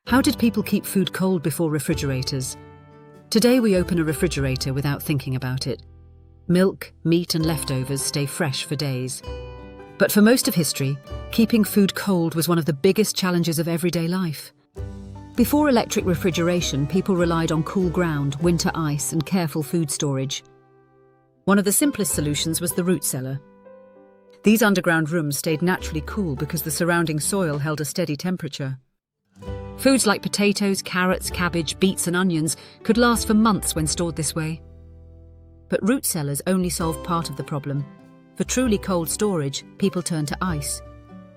How did people keep food cold before refrigerators? Today we open a refrigerator without thinking about it. Milk, meat and leftovers stay fresh for days. But for most of history, keeping food cold was one of the biggest challenges of everyday life. Before electric refrigeration, people relied on cool ground, winter ice and careful food storage. One of the simplest solutions was the root cellar. These underground rooms stayed naturally cool because the surrounding soil held a steady temperature. Foods like potatoes, carrots, cabbage, beets and onions could last for months when stored this way. But root cellars only solved part of the problem. For truly cold storage, people turned to ice.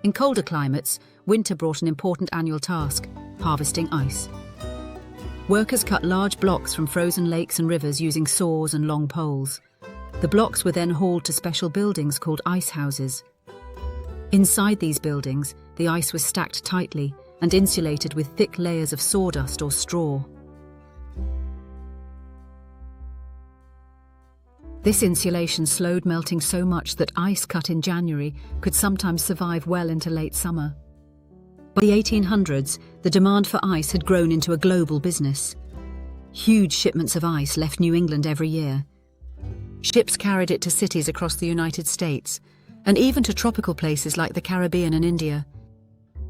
In colder climates, winter brought an important annual task: harvesting ice. Workers cut large blocks from frozen lakes and rivers using saws and long poles. The blocks were then hauled to special buildings called ice houses. Inside these buildings, the ice was stacked tightly and insulated with thick layers of sawdust or straw. This insulation slowed melting so much that ice cut in January could sometimes survive well into late summer. By the 1800s, the demand for ice had grown into a global business. Huge shipments of ice left New England every year. Ships carried it to cities across the United States, and even to tropical places like the Caribbean and India.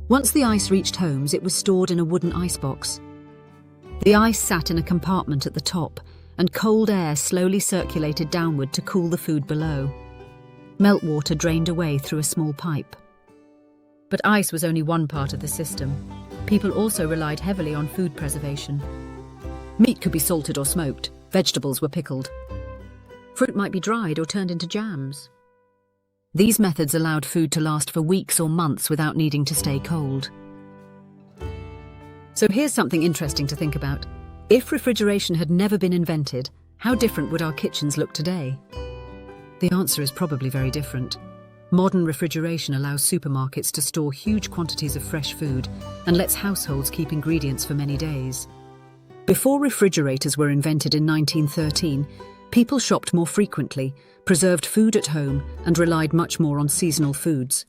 Once the ice reached homes, it was stored in a wooden icebox. The ice sat in a compartment at the top, and cold air slowly circulated downward to cool the food below. Meltwater drained away through a small pipe. But ice was only one part of the system. People also relied heavily on food preservation. Meat could be salted or smoked, vegetables were pickled. Fruit might be dried or turned into jams. These methods allowed food to last for weeks or months without needing to stay cold. So here's something interesting to think about. If refrigeration had never been invented, how different would our kitchens look today? The answer is probably very different. Modern refrigeration allows supermarkets to store huge quantities of fresh food and lets households keep ingredients for many days. Before refrigerators were invented in 1913, people shopped more frequently, preserved food at home, and relied much more on seasonal foods.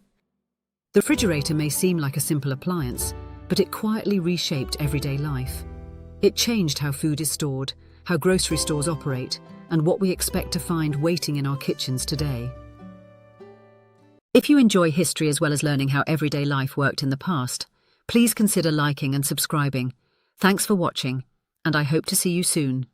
The refrigerator may seem like a simple appliance, but it quietly reshaped everyday life. It changed how food is stored, how grocery stores operate, and what we expect to find waiting in our kitchens today. If you enjoy history as well as learning how everyday life worked in the past, please consider liking and subscribing. Thanks for watching, and I hope to see you soon.